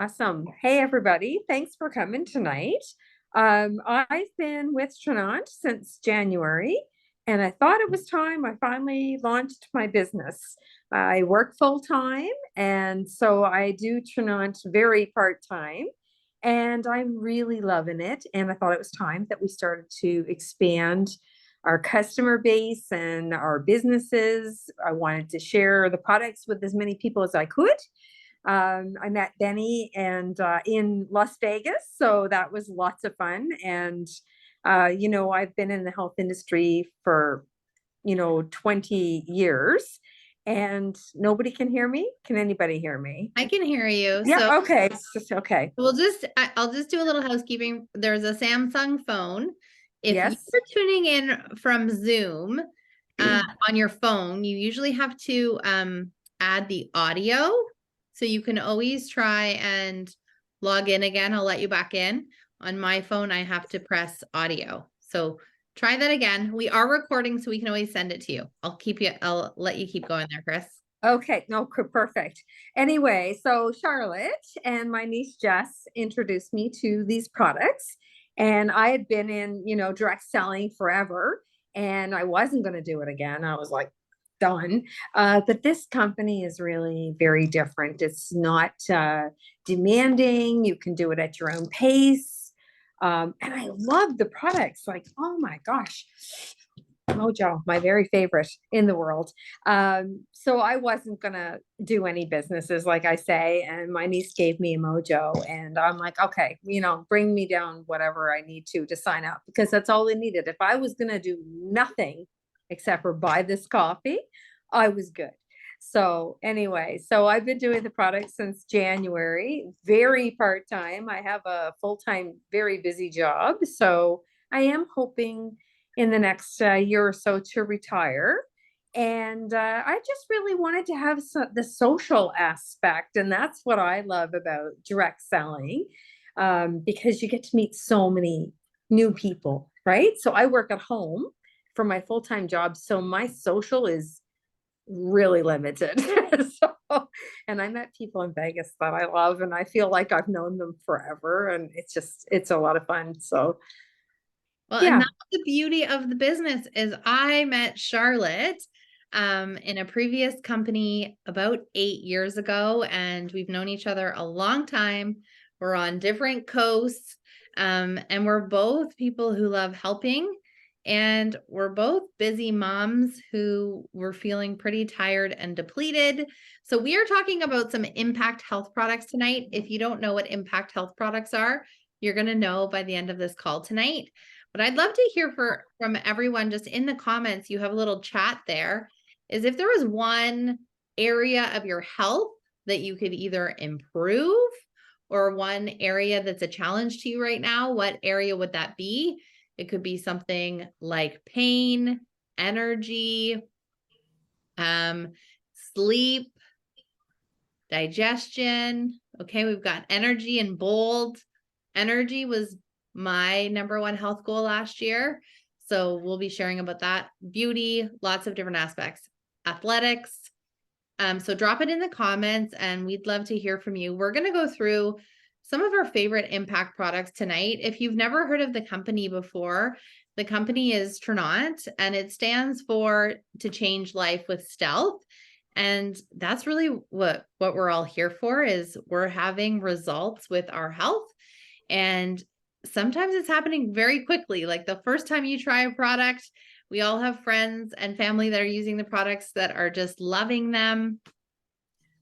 Awesome. Hey, everybody. Thanks for coming tonight. I've been with Tranant since January, and I thought it was time I finally launched my business. I work full time, and so I do Tranant very part time, and I'm really loving it. And I thought it was time that we started to expand our customer base and our businesses. I wanted to share the products with as many people as I could. I met Benny and in Las Vegas, so that was lots of fun. And I've been in the health industry for 20 years, and nobody can hear me. Can anybody hear me? I can hear you. Yeah. So Okay. Okay. I'll just do a little housekeeping. There's a Samsung phone. If you Yes. are tuning in from Zoom on your phone, you usually have to add the audio. So you can always try and log in again. I'll let you back in. On my phone, I have to press audio. So try that again. We are recording, so we can always send it to you. I'll let you keep going there, Chris. Okay, no, perfect. Anyway, so Charlotte and my niece Jess introduced me to these products, and I had been in, direct selling forever, and I wasn't going to do it again. I was like, done. But this company is really very different. It's not demanding. You can do it at your own pace. And I love the products. Like, oh my gosh. Mojo, my very favorite in the world. So I wasn't gonna do any businesses, like I say, and my niece gave me a Mojo, and I'm like, okay, bring me down whatever I need to sign up, because that's all I needed. If I was gonna do nothing except for buy this coffee, I was good. So anyway, so I've been doing the product since January, very part-time. I have a full-time, very busy job. So I am hoping in the next year or so to retire. And I just really wanted to have the social aspect. And that's what I love about direct selling, because you get to meet so many new people, right? So I work at home for my full-time job. So my social is really limited. So, and I met people in Vegas that I love, and I feel like I've known them forever. And it's a lot of fun. So, Well, and yeah. that's the beauty of the business is I met Charlotte in a previous company about 8 years ago, and we've known each other a long time. We're on different coasts, and we're both people who love helping, and we're both busy moms who were feeling pretty tired and depleted. So we are talking about some Impact Health products tonight. If you don't know what Impact Health products are, you're going to know by the end of this call tonight. But I'd love to hear from everyone just in the comments. You have a little chat there. Is if there was one area of your health that you could either improve or one area that's a challenge to you right now, what area would that be? It could be something like pain, energy, sleep, digestion. Okay, we've got energy in bold. Energy was my number one health goal last year. So we'll be sharing about that. Beauty, lots of different aspects. Athletics. So drop it in the comments and we'd love to hear from you. We're going to go through some of our favorite Impact products tonight. If you've never heard of the company before, the company is Tranant, and it stands for To Change Life with Stealth. And that's really what we're all here for, is we're having results with our health. And sometimes it's happening very quickly. Like the first time you try a product, we all have friends and family that are using the products that are just loving them.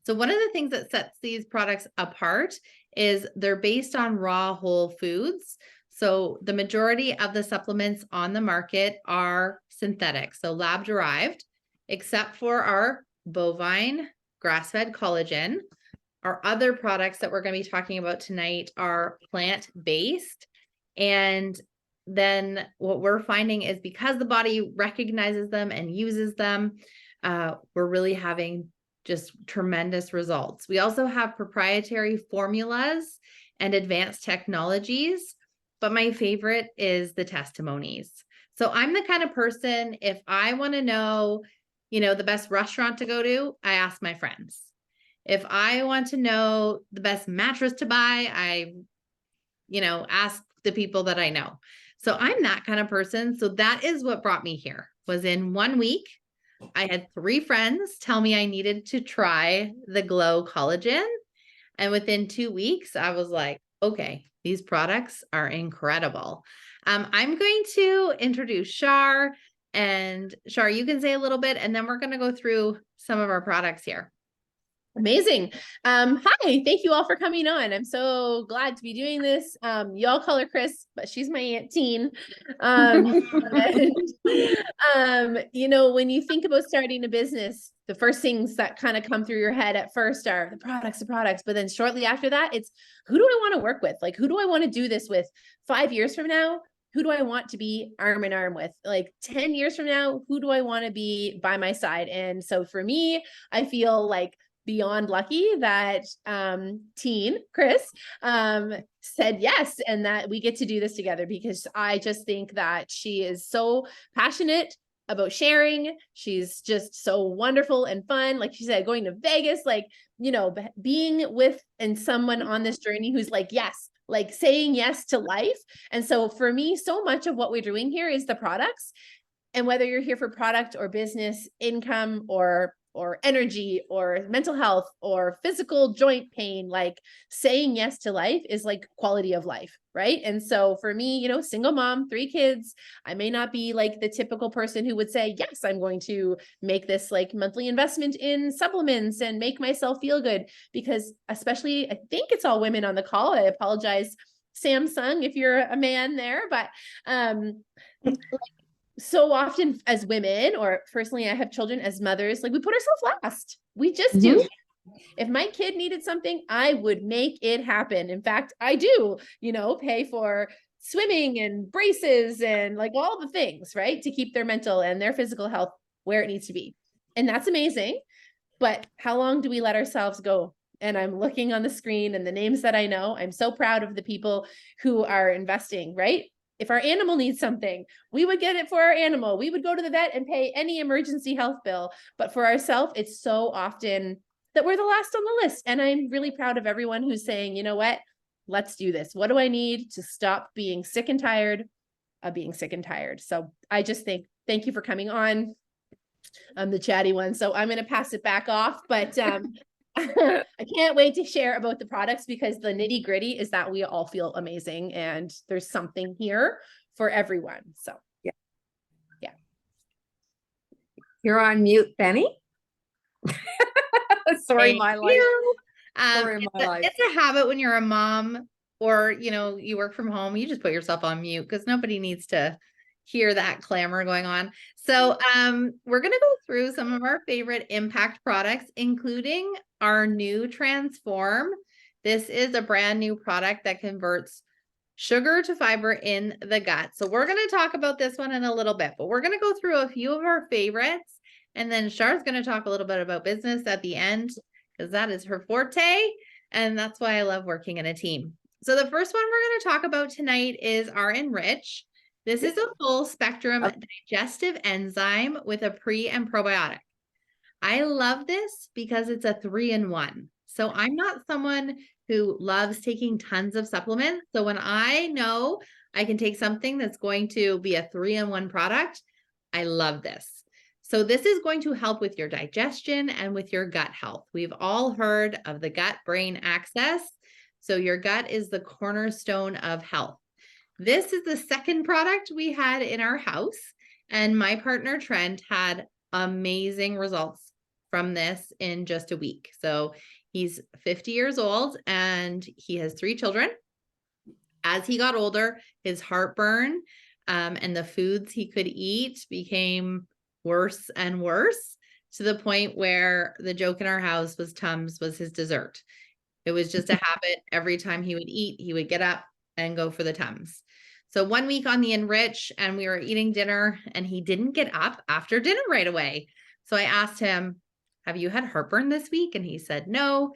So one of the things that sets these products apart is they're based on raw whole foods. So the majority of the supplements on the market are synthetic, so lab derived, except for our bovine grass-fed collagen. Our other products that we're going to be talking about tonight are plant-based. And then what we're finding is because the body recognizes them and uses them, we're really having just tremendous results. We also have proprietary formulas and advanced technologies, but my favorite is the testimonies. So I'm the kind of person, if I want to know, the best restaurant to go to, I ask my friends. If I want to know the best mattress to buy, I, ask the people that I know. So I'm that kind of person. So that is what brought me here. Was in 1 week, I had 3 friends tell me I needed to try the Glow Collagen. And within 2 weeks, I was like, okay, these products are incredible. I'm going to introduce Shar, and Shar, you can say a little bit, and then we're going to go through some of our products here. Amazing. Hi, thank you all for coming on. I'm so glad to be doing this. Y'all call her Chris, but she's my Aunt Teen. When you think about starting a business, the first things that kind of come through your head at first are the products, but then shortly after that, it's who do I want to work with? Like, who do I want to do this with 5 years from now? Who do I want to be arm in arm with? Like 10 years from now, who do I want to be by my side? And so for me, I feel like beyond lucky that teen Chris said yes, and that we get to do this together, because I just think that she is so passionate about sharing. She's just so wonderful and fun. Like she said, going to Vegas, like, being with and someone on this journey who's like, yes, like saying yes to life. And so for me, so much of what we're doing here is the products. And whether you're here for product or business, income, or energy, or mental health, or physical joint pain, like saying yes to life is like quality of life, right? And so for me, single mom, 3 kids, I may not be like the typical person who would say, yes, I'm going to make this like monthly investment in supplements and make myself feel good, because especially, I think it's all women on the call. I apologize, Samsung, if you're a man there, but so often as women, or personally, I have children, as mothers, like we put ourselves last. We just do. If my kid needed something, I would make it happen. In fact, I do, pay for swimming and braces and like all the things, right? To keep their mental and their physical health where it needs to be. And that's amazing. But how long do we let ourselves go? And I'm looking on the screen and the names that I know. I'm so proud of the people who are investing, right? If our animal needs something, we would get it for our animal. We would go to the vet and pay any emergency health bill. But for ourselves, it's so often that we're the last on the list. And I'm really proud of everyone who's saying, you know what, let's do this. What do I need to stop being sick and tired of being sick and tired? So I just thank you for coming on. I'm the chatty one, so I'm going to pass it back off. But I can't wait to share about the products, because the nitty gritty is that we all feel amazing and there's something here for everyone. So yeah. You're on mute, Benny. Sorry, my life. It's a habit when you're a mom, or, you work from home, you just put yourself on mute, because nobody needs to hear that clamor going on. So we're going to go through some of our favorite impact products, including our new Transform. This is a brand new product that converts sugar to fiber in the gut. So we're going to talk about this one in a little bit, but we're going to go through a few of our favorites. And then Char's going to talk a little bit about business at the end, because that is her forte. And that's why I love working in a team. So the first one we're going to talk about tonight is our Enrich. This is a full spectrum digestive enzyme with a pre and probiotic. I love this because it's a 3-in-1. So I'm not someone who loves taking tons of supplements. So when I know I can take something that's going to be a 3-in-1 product, I love this. So this is going to help with your digestion and with your gut health. We've all heard of the gut-brain axis. So your gut is the cornerstone of health. This is the second product we had in our house, and my partner Trent had amazing results from this in just a week. So he's 50 years old and he has 3 children. As he got older, his heartburn and the foods he could eat became worse and worse, to the point where the joke in our house was Tums was his dessert. It was just a habit. Every time he would eat, he would get up and go for the Tums. So 1 week on the Enrich, and we were eating dinner, and he didn't get up after dinner right away. So I asked him, have you had heartburn this week? And he said no.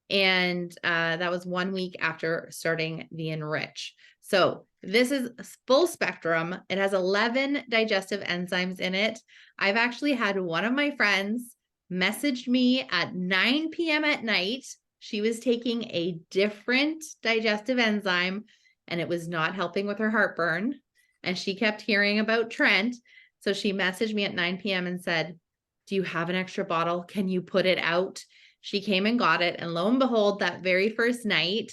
And that was 1 week after starting the Enrich. So This is full spectrum. It has 11 digestive enzymes in it. I've actually had one of my friends messaged me at 9 p.m. at night. She was taking a different digestive enzyme and it was not helping with her heartburn. And she kept hearing about Trent. So she messaged me at 9 p.m. and said, do you have an extra bottle? Can you put it out? She came and got it. And lo and behold, that very first night,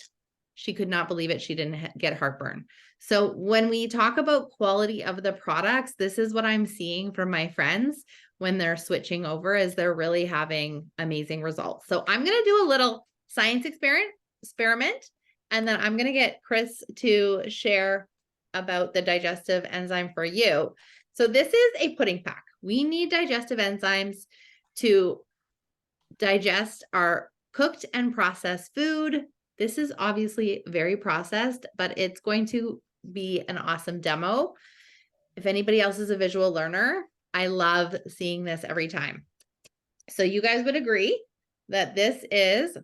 she could not believe it. She didn't get heartburn. So when we talk about quality of the products, this is what I'm seeing from my friends when they're switching over, is they're really having amazing results. So I'm going to do a little science experiment, and then I'm going to get Chris to share about the digestive enzyme for you. So this is a pudding pack. We need digestive enzymes to digest our cooked and processed food. This is obviously very processed, but it's going to be an awesome demo. If anybody else is a visual learner, I love seeing this every time. So you guys would agree that this is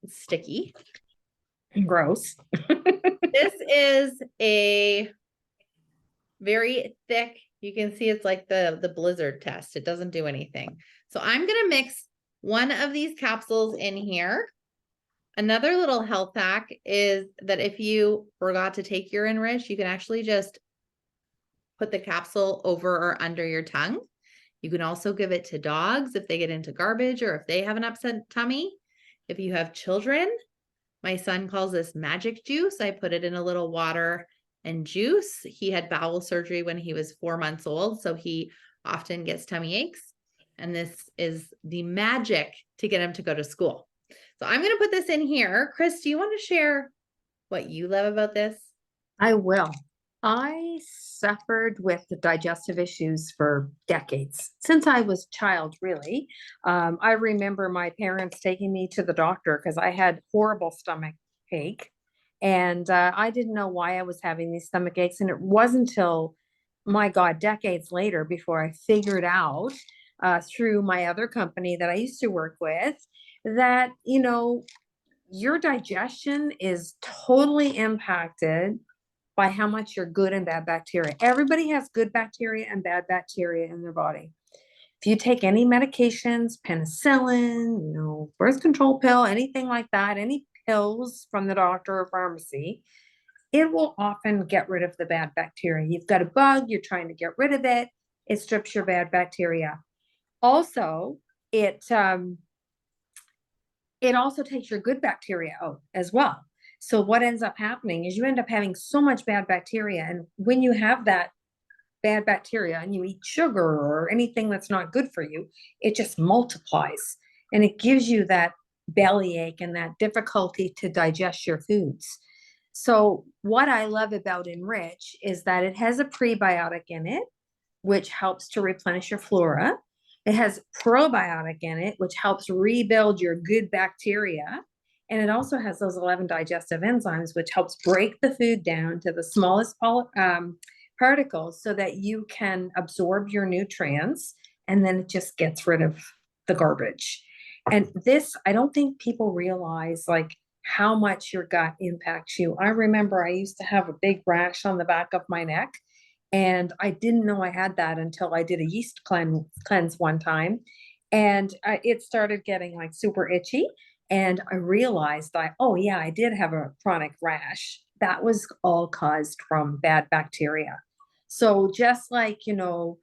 sticky. Gross. This is a very thick, you can see it's like the blizzard test. It doesn't do anything. So I'm going to mix one of these capsules in here. Another little health hack is that if you forgot to take your Enrich, you can actually just put the capsule over or under your tongue. You can also give it to dogs if they get into garbage or if they have an upset tummy. If you have children, my son calls this magic juice. I put it in a little water and juice. He had bowel surgery when he was 4 months old, so he often gets tummy aches. And this is the magic to get him to go to school. So I'm going to put this in here. Chris, do you want to share what you love about this? I will. I suffered with the digestive issues for decades, since I was a child, really. I remember my parents taking me to the doctor because I had horrible stomach ache. And I didn't know why I was having these stomach aches. And it wasn't until, my God, decades later before I figured out through my other company that I used to work with that, you know, your digestion is totally impacted by how much your good and bad bacteria. Everybody has good bacteria and bad bacteria in their body. If you take any medications, penicillin, you know, birth control pill, anything like that, any pills from the doctor or pharmacy, it will often get rid of the bad bacteria. You've got a bug, you're trying to get rid of it, it strips your bad bacteria. Also, it also takes your good bacteria out as well. So what ends up happening is you end up having so much bad bacteria. And when you have that bad bacteria and you eat sugar or anything that's not good for you, it just multiplies and it gives you that bellyache and that difficulty to digest your foods. So what I love about Enrich is that it has a prebiotic in it, which helps to replenish your flora. It has probiotic in it, which helps rebuild your good bacteria. And it also has those 11 digestive enzymes, which helps break the food down to the smallest particles so that you can absorb your nutrients, and then it just gets rid of the garbage. And this, I don't think people realize like how much your gut impacts you. I remember I used to have a big rash on the back of my neck, and I didn't know I had that until I did a yeast cleanse one time. And it started getting like super itchy. And I realized oh yeah, I did have a chronic rash. That was all caused from bad bacteria. So just like, you know,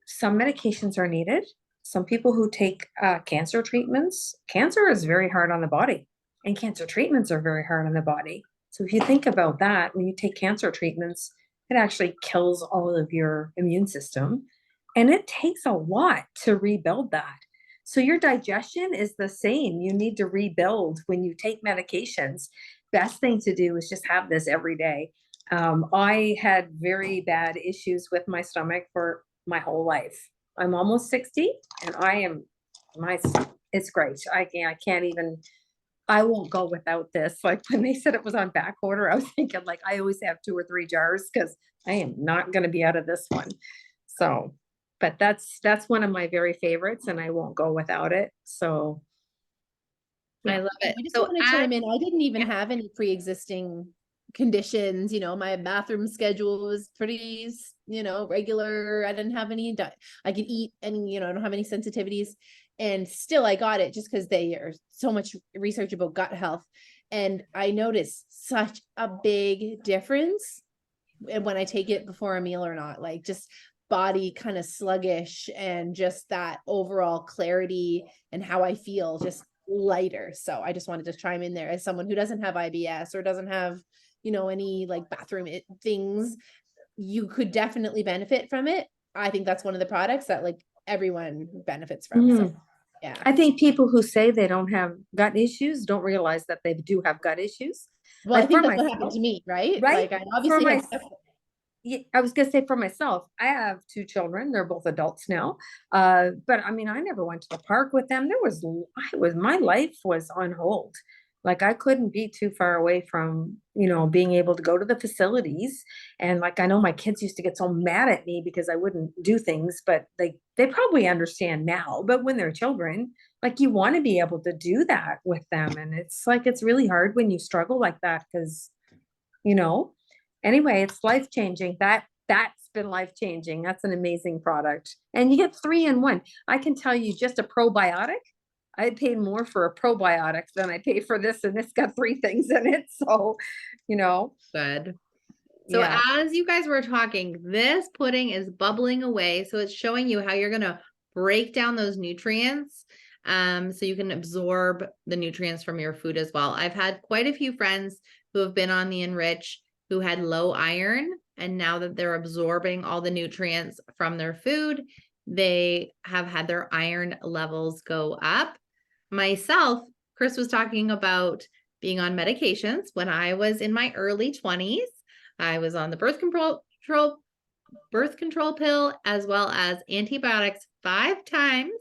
some medications are needed. Some people who take cancer treatments, cancer is very hard on the body, and cancer treatments are very hard on the body. So if you think about that, when you take cancer treatments, it actually kills all of your immune system, and it takes a lot to rebuild that. So your digestion is the same. You need to rebuild when you take medications. Best thing to do is just have this every day. I had very bad issues with my stomach for my whole life. I'm almost 60 and it's great. I can't even, I won't go without this. Like when they said it was on back order, I was thinking like, I always have 2 or 3 jars because I am not going to be out of this one. So, but that's one of my very favorites and I won't go without it. So I love it. I just So want to chime in. I didn't even have any pre-existing conditions. My bathroom schedule was pretty, regular. I didn't have any, I could eat and, I don't have any sensitivities. And still I got it just because they are so much research about gut health. And I noticed such a big difference when I take it before a meal or not, like just body kind of sluggish and just that overall clarity and how I feel just lighter. So I just wanted to chime in there as someone who doesn't have IBS or doesn't have, any like bathroom things. You could definitely benefit from it. I think that's one of the products that like everyone benefits from. So yeah. I think people who say they don't have gut issues don't realize that they do have gut issues. Well, I Like think for that's what happened myself, to me, right? right? Like I obviously For have yeah, I was gonna say for myself, I have 2 children. They're both adults now. But I mean, I never went to the park with them. My life was on hold. Like I couldn't be too far away from, being able to go to the facilities. And like I know my kids used to get so mad at me because I wouldn't do things, but they probably understand now. But when they're children, like you want to be able to do that with them. And it's like it's really hard when you struggle like that because, you know, anyway, it's life changing. That's been life changing. That's an amazing product. And you get 3 in 1. I can tell you just a probiotic. I paid more for a probiotic than I pay for this, and it's got 3 things in it. So, Good. So yeah. as you guys were talking, this pudding is bubbling away. So it's showing you how you're going to break down those nutrients. So you can absorb the nutrients from your food as well. I've had quite a few friends who have been on the Enrich who had low iron, and now that they're absorbing all the nutrients from their food, they have had their iron levels go up. Myself, Chris was talking about being on medications when I was in my early 20s. I was on the birth control pill as well as antibiotics 5 times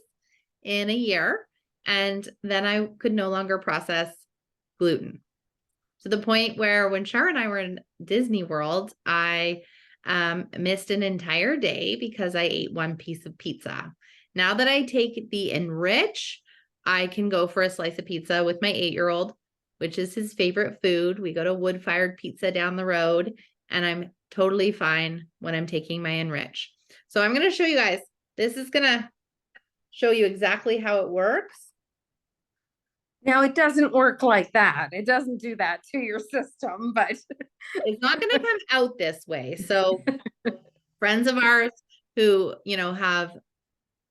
in a year. And then I could no longer process gluten, to the point where when Char and I were in Disney World, I missed an entire day because I ate 1 piece of pizza. Now that I take the Enrich, I can go for a slice of pizza with my 8-year-old, which is his favorite food. We go to wood-fired pizza down the road, and I'm totally fine when I'm taking my Enrich. So I'm going to show you guys. This is going to show you exactly how it works. Now it doesn't work like that. It doesn't do that to your system, but it's not going to come out this way. So friends of ours who, have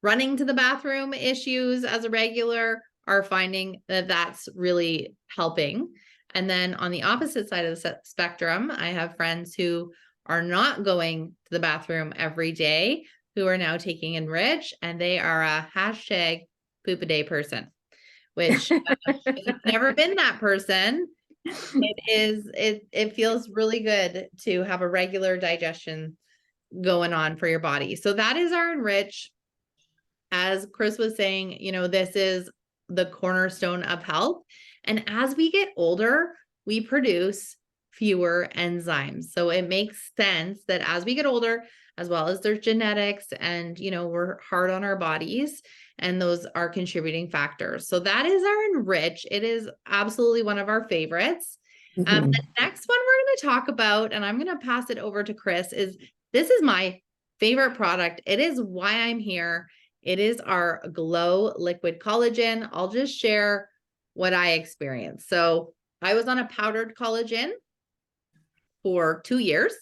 running to the bathroom issues as a regular are finding that that's really helping. And then on the opposite side of the spectrum, I have friends who are not going to the bathroom every day who are now taking Enrich, and they are a #poop-a-day person, which if you've never been that person, it feels really good to have a regular digestion going on for your body. So that is our Enrich. As Chris was saying, this is the cornerstone of health. And as we get older, we produce fewer enzymes. So it makes sense that as we get older, as well as there's genetics and, we're hard on our bodies, and those are contributing factors. So that is our Enrich. It is absolutely one of our favorites. The next one we're going to talk about, and I'm going to pass it over to Chris, this is my favorite product. It is why I'm here. It is our Glow Liquid Collagen. I'll just share what I experienced. So I was on a powdered collagen for 2 years,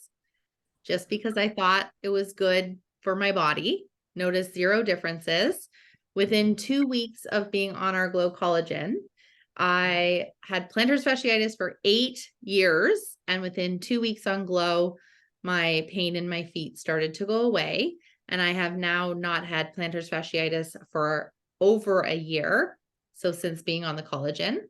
just because I thought it was good for my body. Noticed 0 differences. Within 2 weeks of being on our Glow Collagen, I had plantar fasciitis for 8 years. And within 2 weeks on Glow, my pain in my feet started to go away. And I have now not had plantar fasciitis for over a year. So since being on the collagen,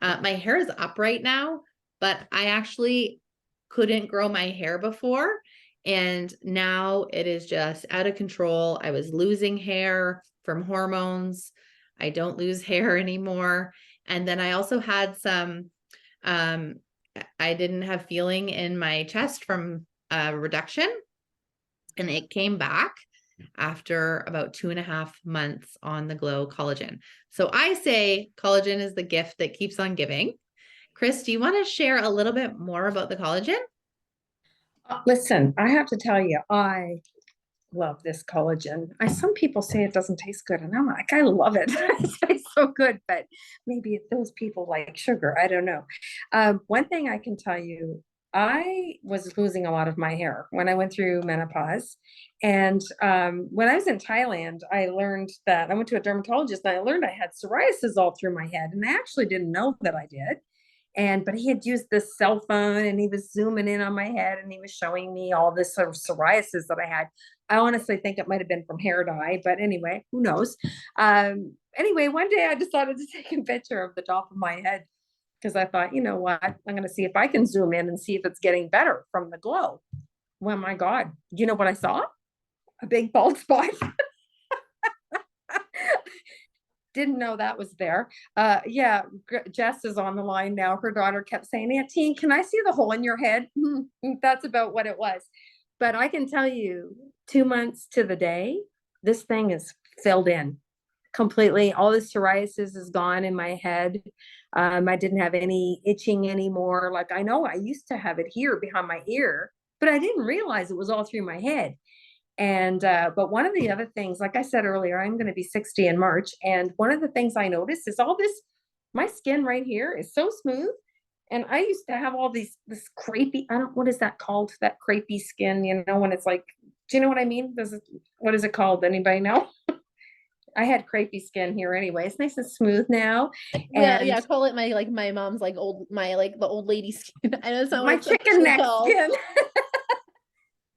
my hair is up right now, but I actually couldn't grow my hair before. And now it is just out of control. I was losing hair from hormones. I don't lose hair anymore. And then I also had some, I didn't have feeling in my chest from reduction. And it came back after about 2.5 months on the Glow Collagen. So I say collagen is the gift that keeps on giving. Chris, do you want to share a little bit more about the collagen? Listen, I have to tell you, I love this collagen. Some people say it doesn't taste good, and I'm like, I love it. It tastes so good, but maybe those people like sugar. I don't know. One thing I can tell you, I was losing a lot of my hair when I went through menopause. And when I was in Thailand, I learned that I went to a dermatologist and I learned I had psoriasis all through my head. And I actually didn't know that I did. But he had used this cell phone and he was zooming in on my head and he was showing me all this sort of psoriasis that I had. I honestly think it might have been from hair dye, but anyway, who knows? Anyway, one day I decided to take a picture of the top of my head because I thought, you know what? I'm going to see if I can zoom in and see if it's getting better from the glow. Well, my God, you know what I saw? A big bald spot. Didn't know that was there. Yeah, Jess is on the line now. Her daughter kept saying, Auntie, can I see the hole in your head? That's about what it was. But I can tell you, 2 months to the day, this thing is filled in completely. All the psoriasis is gone in my head. I didn't have any itching anymore. Like I know I used to have it here behind my ear, but I didn't realize it was all through my head. And but one of the other things, like I said earlier, I'm going to be 60 in March. And one of the things I noticed is all this, my skin right here is so smooth. And I used to have all this crepey, what is that called? That crepey skin, you know, when it's like, do you know what I mean? What is it called? Anybody know? I had crepey skin here anyway. It's nice and smooth now. Yeah, And yeah, call it my mom's like the old lady skin. I know it's not my what it's chicken neck called. skin.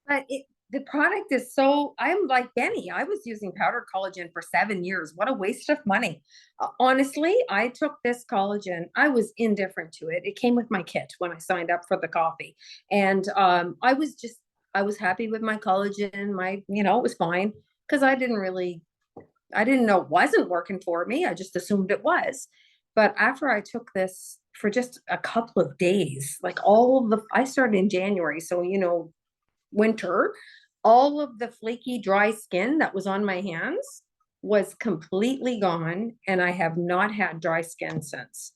But the product is so, I'm like Benny. I was using powdered collagen for 7 years. What a waste of money. Honestly, I took this collagen. I was indifferent to it. It came with my kit when I signed up for the coffee. And I was happy with my collagen. It was fine because I didn't know it wasn't working for me. I just assumed it was. But after I took this for just a couple of days, I started in January. So, winter, all of the flaky, dry skin that was on my hands was completely gone. And I have not had dry skin since.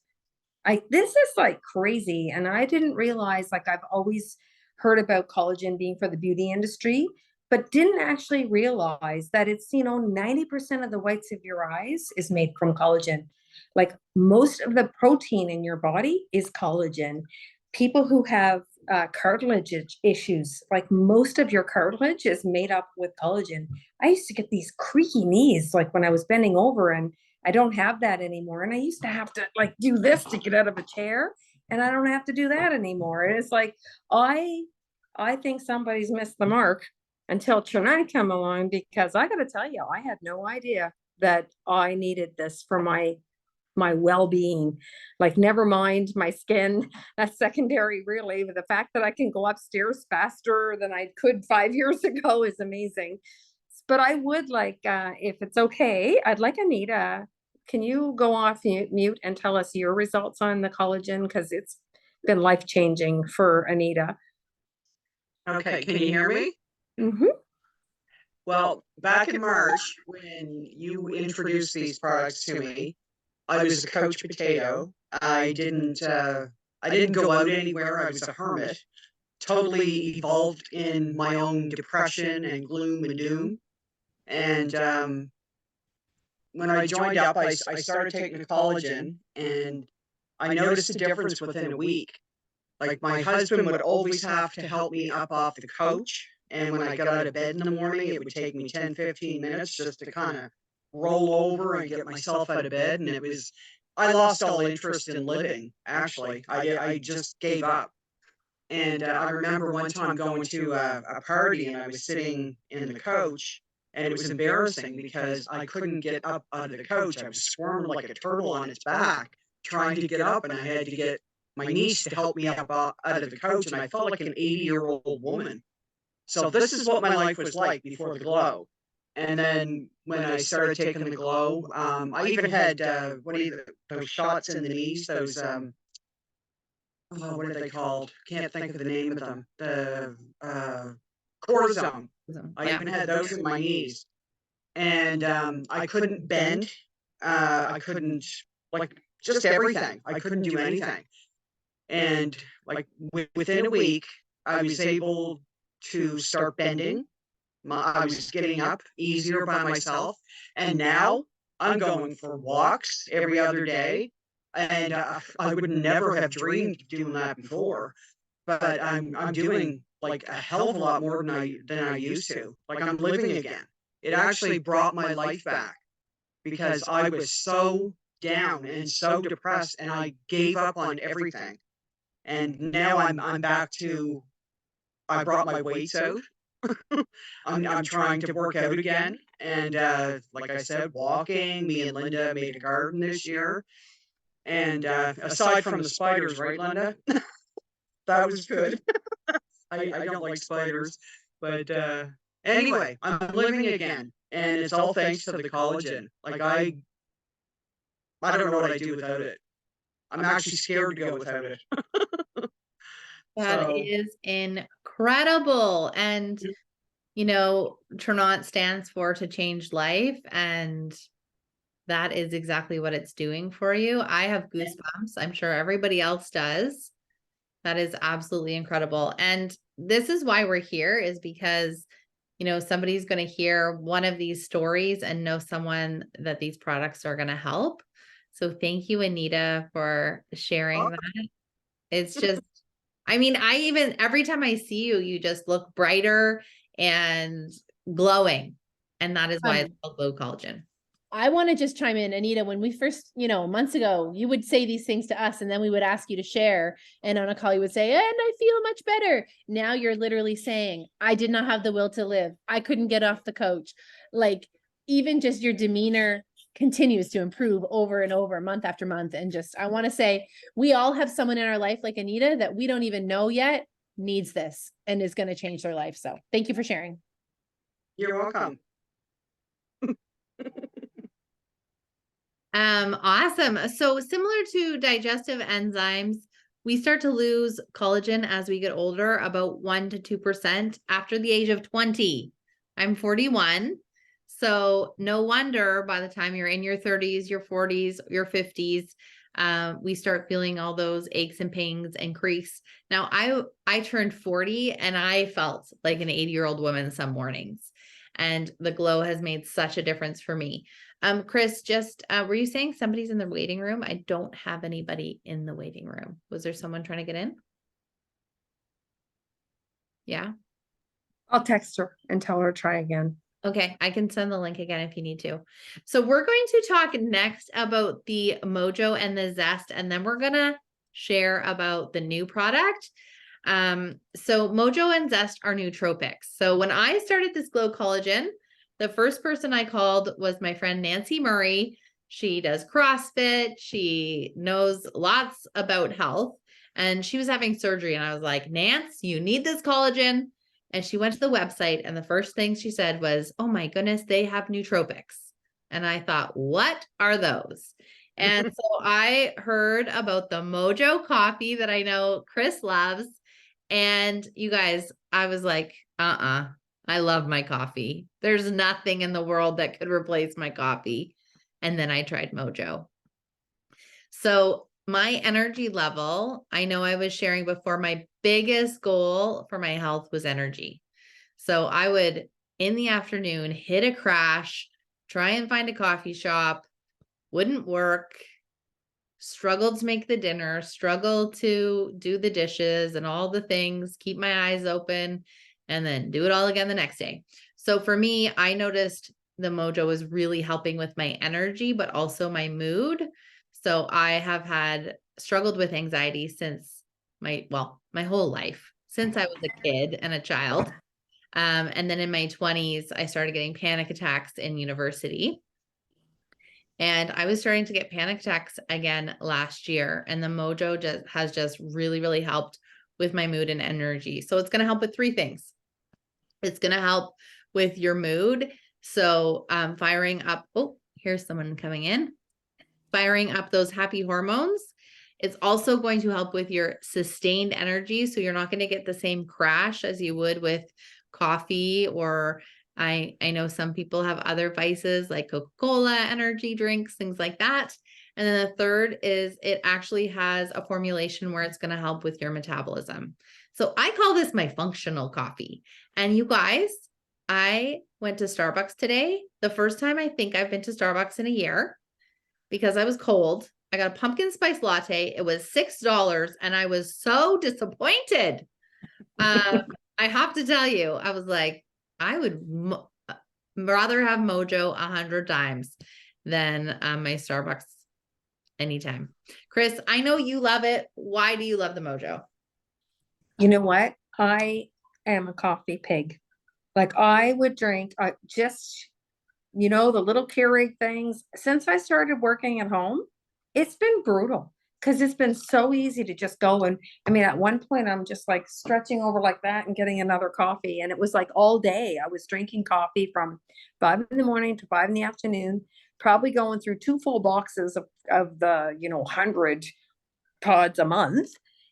This is like crazy. And I didn't realize, like, I've always heard about collagen being for the beauty industry, but didn't actually realize that it's, 90% of the whites of your eyes is made from collagen. Like most of the protein in your body is collagen. People who have cartilage issues, like most of your cartilage is made up with collagen. I used to get these creaky knees, like when I was bending over, and I don't have that anymore. And I used to have to like do this to get out of a chair, and I don't have to do that anymore. And it's like, I think somebody's missed the mark until Chennai come along, because I got to tell you, I had no idea that I needed this for my well-being. Like, never mind my skin, that's secondary really. But the fact that I can go upstairs faster than I could 5 years ago is amazing. But I would like, if it's okay, I'd like Anita, can you go off mute and tell us your results on the collagen? Because it's been life-changing for Anita. Okay, can you hear me? Mm-hmm. Well, back in March, when you introduced these products to me, I was a couch potato. I didn't go out anywhere. I was a hermit, totally evolved in my own depression and gloom and doom. And when I joined up, I started taking the collagen, and I noticed a difference within a week. Like, my husband would always have to help me up off the couch. And when I got out of bed in the morning, it would take me 10, 15 minutes just to kind of roll over and get myself out of bed. And I lost all interest in living, actually. I just gave up. And I remember one time going to a party, and I was sitting in the coach, and it was embarrassing because I couldn't get up out of the coach. I was squirming like a turtle on its back, trying to get up, and I had to get my niece to help me up out of the coach, and I felt like an 80-year-old woman. So this is what my life was like before the glow. And then when I started taking the glow, I even had those shots in the knees, those what are they called? Can't think of the name of them. The cortisone. I even had those in my knees, and I couldn't bend. I couldn't, like, just everything. I couldn't do anything. And like within a week, I was able to start bending. I was getting up easier by myself. And now I'm going for walks every other day. And I would never have dreamed of doing that before. But I'm doing like a hell of a lot more than I used to. Like I'm living again. It actually brought my life back because I was so down and so depressed and I gave up on everything. And now I'm back to I brought my weights out. I'm trying to work out again. And like I said, walking, me and Linda made a garden this year. And aside from the spiders, right, Linda? That was good. I don't like spiders. But anyway, I'm living again. And it's all thanks to the collagen. Like I don't know what I'd do without it. I'm actually scared to go without it. That So- is incredible. And, you know, Trinont stands for to change life. And that is exactly what it's doing for you. I have goosebumps. I'm sure everybody else does. That is absolutely incredible. And this is why we're here, is because, you know, somebody's going to hear one of these stories and know someone that these products are going to help. So thank you, Anita, for sharing that. It's just, I mean, every time I see you, you just look brighter and glowing. And that is why it's called Glow Collagen. I want to just chime in, Anita, when we first, months ago, you would say these things to us and then we would ask you to share. And on a call, you would say, and I feel much better. Now you're literally saying, I did not have the will to live. I couldn't get off the couch. Like, even just your demeanor continues to improve over and over, month after month. And just, I want to say, we all have someone in our life like Anita that we don't even know yet needs this and is going to change their life. So thank you for sharing. You're welcome. Awesome. So similar to digestive enzymes, we start to lose collagen as we get older, about 1 to 2% after the age of 20. I'm 41. So no wonder by the time you're in your 30s, your 40s, your 50s, we start feeling all those aches and pains increase. Now I turned 40 and I felt like an 80-year-old woman some mornings, and the glow has made such a difference for me. Chris, just, were you saying somebody's in the waiting room? I don't have anybody in the waiting room. Was there someone trying to get in? Yeah. I'll text her and tell her to try again. Okay, I can send the link again if you need to. So we're going to talk next about the Mojo and the Zest, and then we're going to share about the new product. So Mojo and Zest are nootropics. So when I started this Glow Collagen, the first person I called was my friend Nancy Murray. She does CrossFit. She knows lots about health, and she was having surgery. And I was like, Nance, you need this collagen. And she went to the website, and the first thing she said was, oh my goodness, they have nootropics. And I thought, what are those? And so I heard about the Mojo coffee that I know Chris loves. And you guys, I was like, I love my coffee. There's nothing in the world that could replace my coffee. And then I tried Mojo. So my energy level, I know I was sharing before, my biggest goal for my health was energy. So I would, in the afternoon, hit a crash, try and find a coffee shop, wouldn't work, struggled to make the dinner, struggled to do the dishes and all the things, keep my eyes open, and then do it all again the next day. So for me, I noticed the Mojo was really helping with my energy, but also my mood. So I have struggled with anxiety since my whole life, since I was a kid and a child. And then in my 20s, I started getting panic attacks in university. And I was starting to get panic attacks again last year. And the Mojo has just really, really helped with my mood and energy. So it's going to help with 3 things. It's going to help with your mood. So firing up, here's someone coming in, firing up those happy hormones. It's also going to help with your sustained energy. So you're not going to get the same crash as you would with coffee or I know some people have other vices like Coca-Cola, energy drinks, things like that. And then the third is it actually has a formulation where it's going to help with your metabolism. So I call this my functional coffee. And you guys, I went to Starbucks today. The first time I think I've been to Starbucks in a year because I was cold. I got a pumpkin spice latte. It was $6 and I was so disappointed. I have to tell you, I was like, I would rather have Mojo 100 times than my Starbucks anytime. Chris, I know you love it. Why do you love the Mojo? You know what? I am a coffee pig. Like I would drink just, the little Keurig things. Since I started working at home, it's been brutal because it's been so easy to just go. And I mean, at one point I'm just like stretching over like that and getting another coffee. And it was like all day I was drinking coffee from 5 in the morning to 5 in the afternoon, probably going through 2 full boxes of the, 100 pods a month.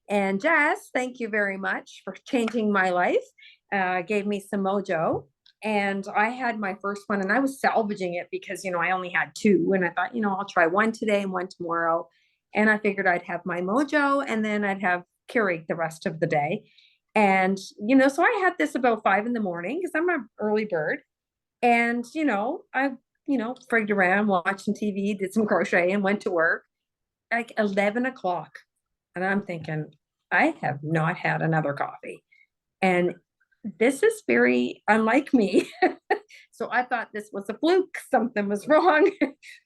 And Jess, thank you very much for changing my life. Gave me some Mojo. And I had my first one and I was salvaging it because, I only had 2. And I thought, I'll try one today and one tomorrow. And I figured I'd have my Mojo and then I'd have Keurig the rest of the day. And, so I had this about 5 in the morning because I'm an early bird. And, I, frigged around watching TV, did some crochet and went to work like 11 o'clock. And I'm thinking, I have not had another coffee. And this is very unlike me. So I thought this was a fluke. Something was wrong.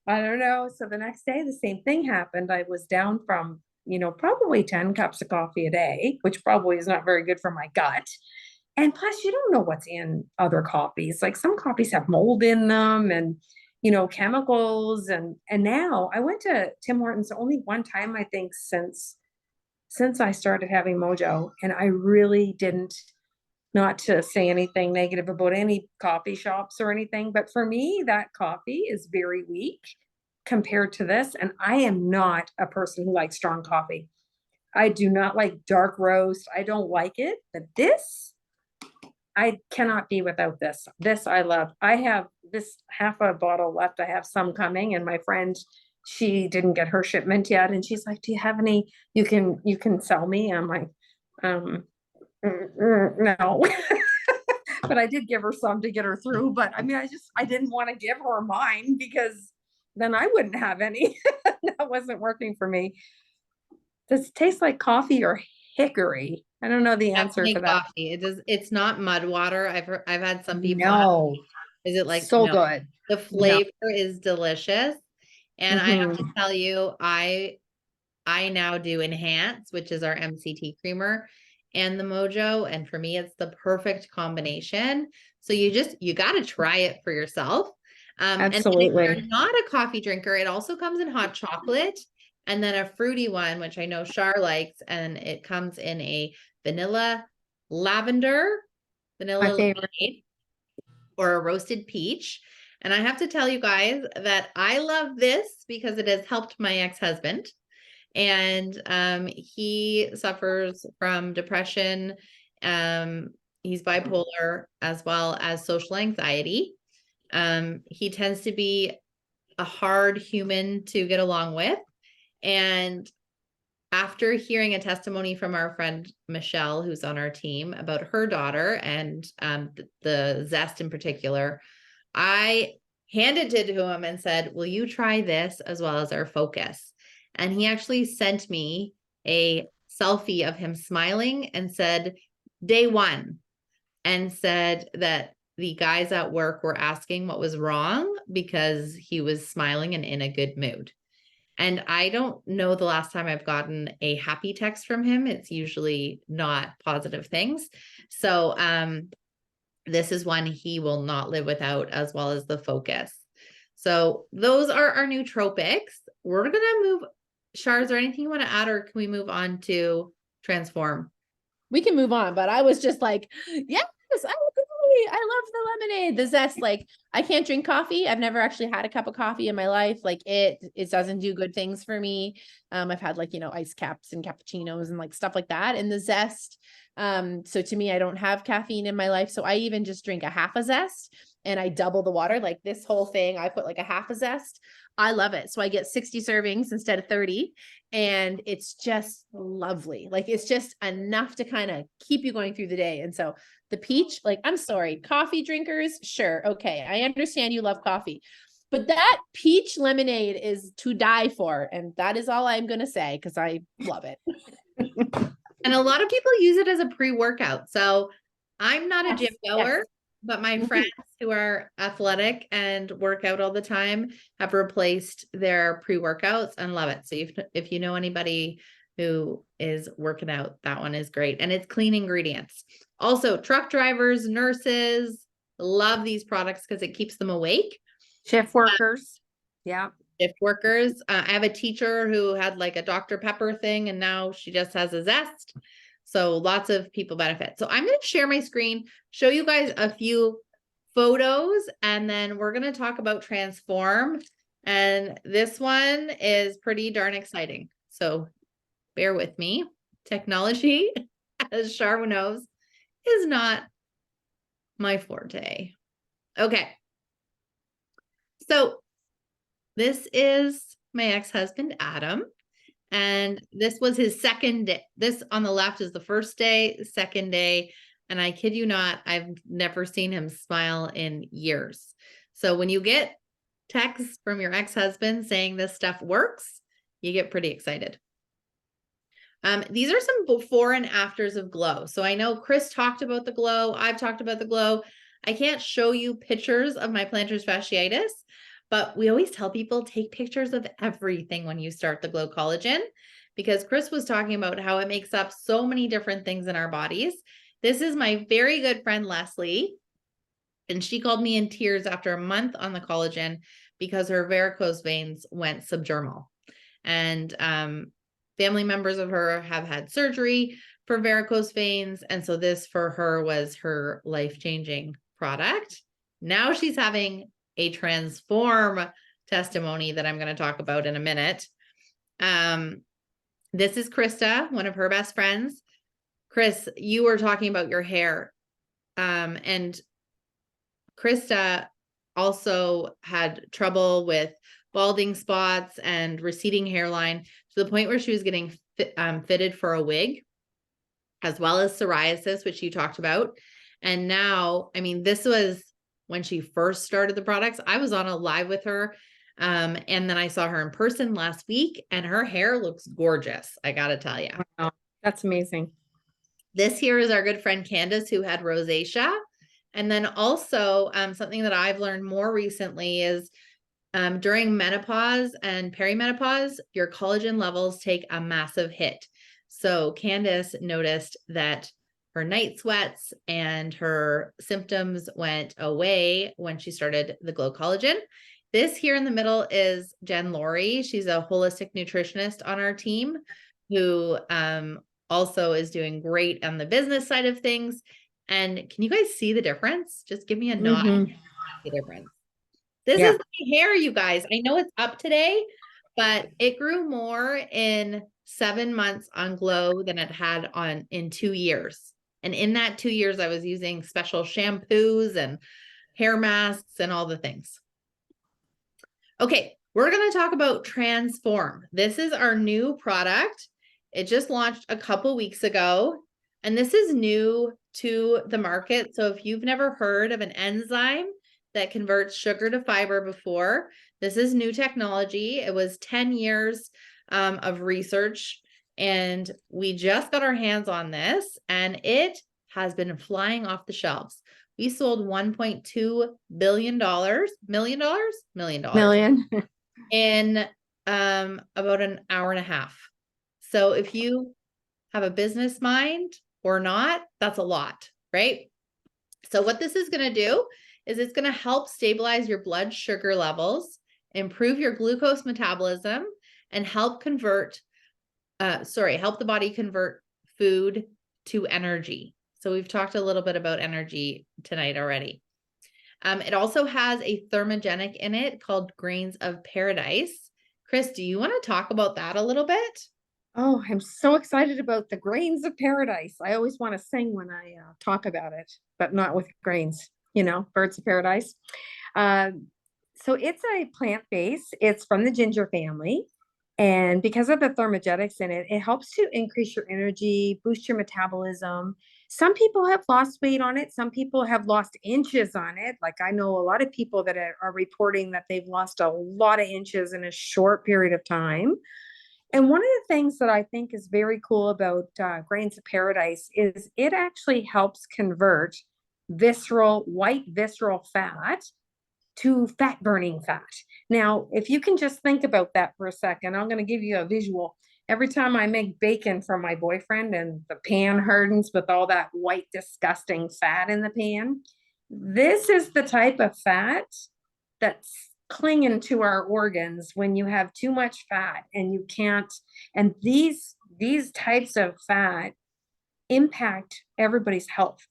I don't know. So the next day, the same thing happened. I was down from, probably 10 cups of coffee a day, which probably is not very good for my gut. And plus, you don't know what's in other coffees. Like some coffees have mold in them and, chemicals. And now I went to Tim Hortons only one time, I think, since I started having Mojo. And I really didn't, not to say anything negative about any coffee shops or anything, but for me, that coffee is very weak compared to this. And I am not a person who likes strong coffee. I do not like dark roast. I don't like it, but this, I cannot be without this. This I love. I have this half a bottle left. I have some coming, and my friend, she didn't get her shipment yet. And she's like, do you have any you can sell me? I'm like, no. But I did give her some to get her through. But I mean, I didn't want to give her mine because then I wouldn't have any. That wasn't working for me. Does it taste like coffee or hickory? I don't know the answer Definitely to that. coffee. It does. It's not mud water. I've had some people. No, Is it like so no, good. the flavor is delicious. And I have to Mhm. tell you, I now do Enhance, which is our MCT creamer, and the Mojo. And for me, it's the perfect combination. So you got to try it for yourself. And then if Absolutely. you're not a coffee drinker, it also comes in hot chocolate and then a fruity one, which I know Char likes, and it comes in a vanilla lavender, vanilla favorite. lemonade, or a roasted peach. And I have to tell you guys that I love this because it has helped my ex-husband. And he suffers from depression. He's bipolar as well as social anxiety. He tends to be a hard human to get along with. And after hearing a testimony from our friend Michelle, who's on our team, about her daughter and the zest in particular, I handed it to him and said, will you try this as well as our focus? And he actually sent me a selfie of him smiling and said, day 1, and said that the guys at work were asking what was wrong because he was smiling and in a good mood. And I don't know the last time I've gotten a happy text from him. It's usually not positive things. So this is one he will not live without, as well as the focus. So those are our nootropics. We're going to move. Char, is there anything you want to add, or can we move on to Transform? We can move on, but I was just like, yes, I will yay, I love the lemonade, the zest. Like, I can't drink coffee. I've never actually had a cup of coffee in my life. Like it doesn't do good things for me. I've had like, ice caps and cappuccinos and like stuff like that. And the zest. So to me, I don't have caffeine in my life. So I even just drink a half a zest and I double the water. Like this whole thing, I put like a half a zest. I love it. So I get 60 servings instead of 30. And it's just lovely. Like it's just enough to kind of keep you going through the day. And so the peach, like, I'm sorry, coffee drinkers, sure. Okay. I understand you love coffee, but that peach lemonade is to die for. And that is all I'm going to say, because I love it. And a lot of people use it as a pre-workout. So I'm not a Yes, gym goer, yes. but my Mhm. friends who are athletic and work out all the time have replaced their pre-workouts and love it. So if you know anybody who is working out, that one is great. And it's clean ingredients. Also, truck drivers, nurses love these products because it keeps them awake. Shift workers. Yeah. Shift workers. I have a teacher who had like a Dr. Pepper thing and now she just has a zest. So lots of people benefit. So I'm going to share my screen, show you guys a few photos, and then we're going to talk about Transform. And this one is pretty darn exciting. So bear with me. Technology, as Charwa knows, is not my forte. Okay. So this is my ex-husband, Adam. And this was his second day. This on the left is the first day, second day. And I kid you not, I've never seen him smile in years. So when you get texts from your ex-husband saying this stuff works, you get pretty excited. These are some before and afters of Glow. So I know Chris talked about the Glow. I've talked about the Glow. I can't show you pictures of my plantar fasciitis, but we always tell people take pictures of everything when you start the Glow Collagen, because Chris was talking about how it makes up so many different things in our bodies. This is my very good friend, Leslie, and she called me in tears after a month on the collagen because her varicose veins went subdermal. And family members of her have had surgery for varicose veins. And so this for her was her life-changing product. Now she's having a Transform testimony that I'm going to talk about in a minute. This is Krista, one of her best friends. Chris, you were talking about your hair. And Krista also had trouble with balding spots and receding hairline to the point where she was getting fitted for a wig, as well as psoriasis, which you talked about. And now, I mean, this was when she first started the products. I was on a live with her. And then I saw her in person last week and her hair looks gorgeous. I got to tell you. Wow. That's amazing. This here is our good friend Candace, who had rosacea. And then also something that I've learned more recently is during menopause and perimenopause, your collagen levels take a massive hit. So Candace noticed that her night sweats and her symptoms went away when she started the Glow Collagen. This here in the middle is Jen Laurie. She's a holistic nutritionist on our team who also is doing great on the business side of things. And can you guys see the difference? Just give me a nod. Mhm. The difference. This Yeah. is my hair, you guys. I know it's up today, but it grew more in 7 months on Glow than it had in 2 years. And in that 2 years, I was using special shampoos and hair masks and all the things. Okay, we're going to talk about Transform. This is our new product. It just launched a couple weeks ago, and this is new to the market. So if you've never heard of an enzyme that converts sugar to fiber before, this is new technology. It was 10 years of research, and we just got our hands on this, and it has been flying off the shelves. We sold $1.2 billion, million in about an hour and a half. So if you have a business mind or not, that's a lot, right? So what this is going to do is it's going to help stabilize your blood sugar levels, improve your glucose metabolism, and help the body convert food to energy. So we've talked a little bit about energy tonight already. It also has a thermogenic in it called Grains of Paradise. Chris, do you want to talk about that a little bit? Oh, I'm so excited about the grains of paradise. I always want to sing when I talk about it, but not with grains, birds of paradise. Uh, so it's a plant base. It's from the ginger family. And because of the thermogenics in it, it helps to increase your energy, boost your metabolism. Some people have lost weight on it. Some people have lost inches on it. Like I know a lot of people that are reporting that they've lost a lot of inches in a short period of time. And one of the things that I think is very cool about Grains of Paradise is it actually helps convert white visceral fat to fat burning fat. Now, if you can just think about that for a second, I'm going to give you a visual. Every time I make bacon for my boyfriend and the pan hardens with all that white, disgusting fat in the pan, this is the type of fat that's clinging to our organs when you have too much fat and you can't. And these types of fat impact everybody's health.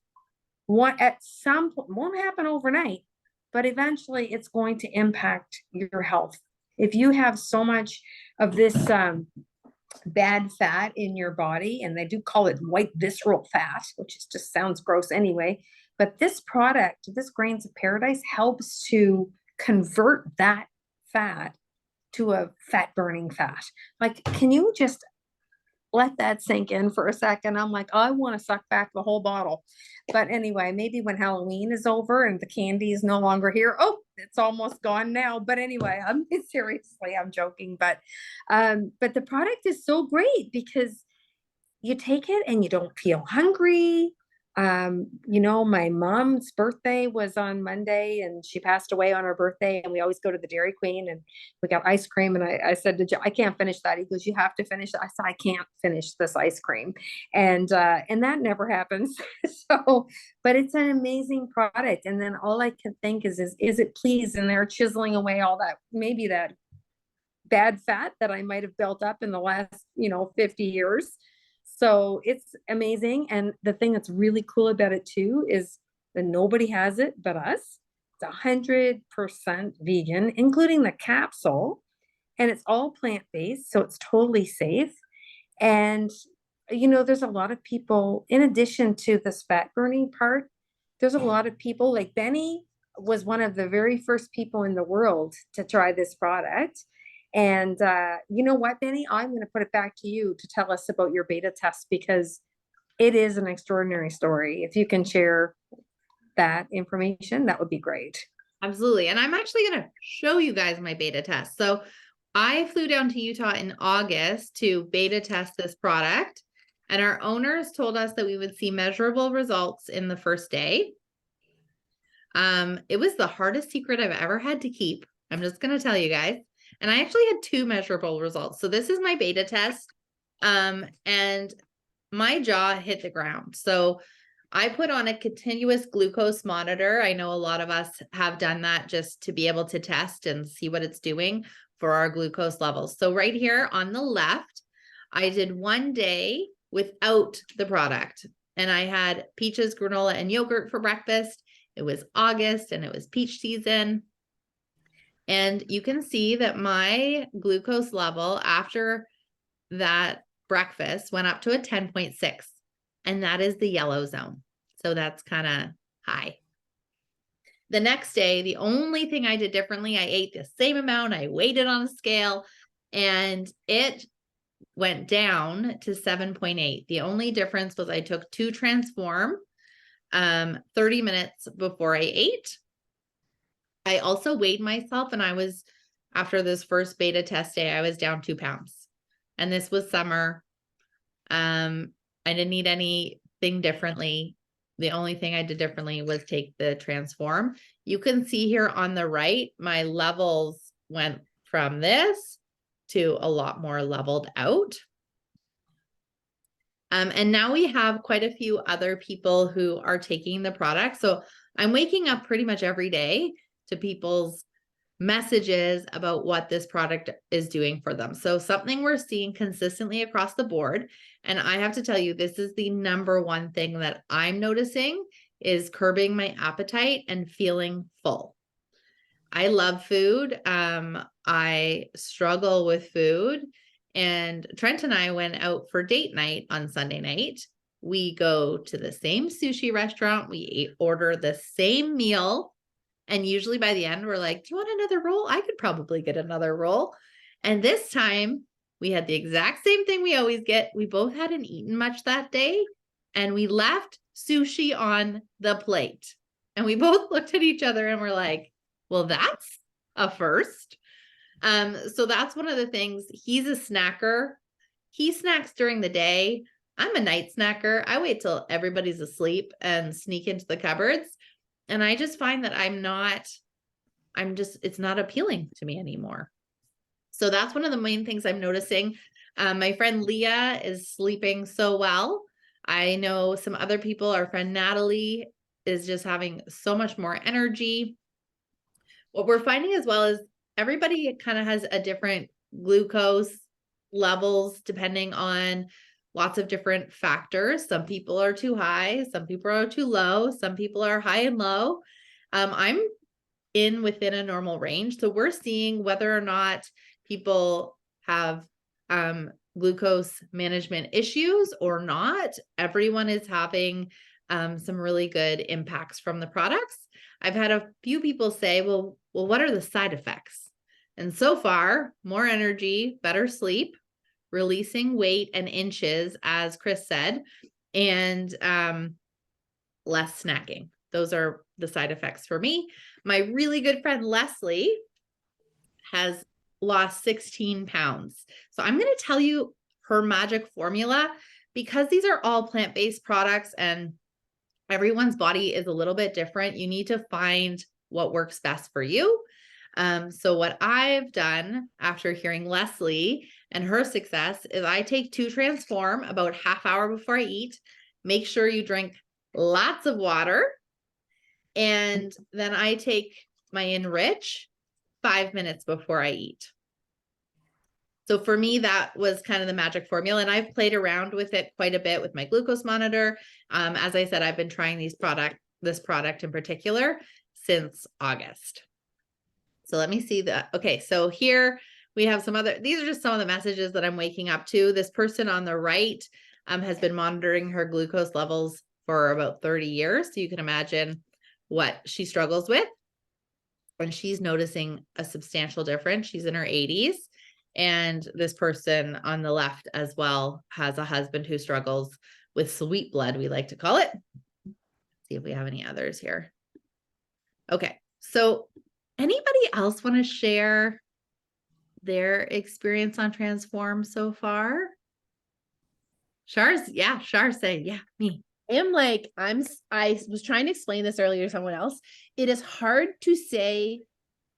What at some point won't happen overnight, but eventually it's going to impact your health. If you have so much of this bad fat in your body, and they do call it white visceral fat, which just sounds gross anyway, but this product, this Grains of Paradise, helps to convert that fat to a fat burning fat. Like, can you just let that sink in for a second? I'm like, oh, I want to suck back the whole bottle. But anyway, maybe when Halloween is over and the candy is no longer here. Oh, it's almost gone now. But anyway, I'm joking. But the product is so great because you take it and you don't feel hungry. My mom's birthday was on Monday and she passed away on her birthday, and we always go to the Dairy Queen and we got ice cream. And I said to Joe, I can't finish that. He goes, you have to finish it. I said, I can't finish this ice cream. And that never happens. But it's an amazing product. And then all I can think is it pleased? And they're chiseling away all that, maybe that bad fat that I might have built up in the last, 50 years. So it's amazing. And the thing that's really cool about it too is that nobody has it but us. It's 100% vegan, including the capsule, and it's all plant-based. So it's totally safe. And, there's a lot of people, in addition to the fat burning part, there's a lot of people like Benny was one of the very first people in the world to try this product. And you know what, Benny, I'm going to put it back to you to tell us about your beta test, because it is an extraordinary story. If you can share that information, that would be great. Absolutely. And I'm actually going to show you guys my beta test. So I flew down to Utah in August to beta test this product. And our owners told us that we would see measurable results in the first day. It was the hardest secret I've ever had to keep. I'm just going to tell you guys. And I actually had 2 measurable results. So this is my beta test. And my jaw hit the ground. So I put on a continuous glucose monitor. I know a lot of us have done that just to be able to test and see what it's doing for our glucose levels. So right here on the left, I did 1 day without the product. And I had peaches, granola, and yogurt for breakfast. It was August and it was peach season. And you can see that my glucose level after that breakfast went up to a 10.6, and that is the yellow zone. So that's kind of high. The next day, the only thing I did differently, I ate the same amount, I weighed it on a scale, and it went down to 7.8. The only difference was I took 2 Transform 30 minutes before I ate. I also weighed myself, and after this first beta test day, I was down 2 pounds, and this was summer. I didn't eat anything differently. The only thing I did differently was take the Transform. You can see here on the right, my levels went from this to a lot more leveled out. And now we have quite a few other people who are taking the product. So I'm waking up pretty much every day to people's messages about what this product is doing for them. So something we're seeing consistently across the board. And I have to tell you, this is the number one thing that I'm noticing is curbing my appetite and feeling full. I love food. I struggle with food. And Trent and I went out for date night on Sunday night. We go to the same sushi restaurant. We order the same meal. And usually by the end, we're like, do you want another roll? I could probably get another roll. And this time we had the exact same thing we always get. We both hadn't eaten much that day. And we left sushi on the plate. And we both looked at each other and we're like, well, that's a first. So that's one of the things. He's a snacker. He snacks during the day. I'm a night snacker. I wait till everybody's asleep and sneak into the cupboards. And I just find that it's not appealing to me anymore. So that's one of the main things I'm noticing. My friend Leah is sleeping so well. I know some other people, our friend Natalie is just having so much more energy. What we're finding as well is everybody kind of has a different glucose levels depending on lots of different factors. Some people are too high, some people are too low, some people are high and low. I'm within a normal range. So we're seeing whether or not people have glucose management issues or not. Everyone is having some really good impacts from the products. I've had a few people say, well, what are the side effects? And so far, more energy, better sleep, releasing weight and inches, as Chris said, and less snacking. Those are the side effects for me. My really good friend Leslie has lost 16 pounds. So I'm going to tell you her magic formula because these are all plant-based products and everyone's body is a little bit different. You need to find what works best for you. So what I've done after hearing Leslie and her success is I take 2 Transform about half hour before I eat, make sure you drink lots of water. And then I take my Enrich 5 minutes before I eat. So for me, that was kind of the magic formula. And I've played around with it quite a bit with my glucose monitor. As I said, I've been trying this product in particular since August. So let me see that. Okay. So here we have these are just some of the messages that I'm waking up to. This person on the right has been monitoring her glucose levels for about 30 years. So you can imagine what she struggles with. And she's noticing a substantial difference. She's in her 80s. And this person on the left as well has a husband who struggles with sweet blood, we like to call it. See if we have any others here. Okay. So anybody else want to share their experience on Transform so far? Char's saying, yeah, me. I was trying to explain this earlier to someone else. It is hard to say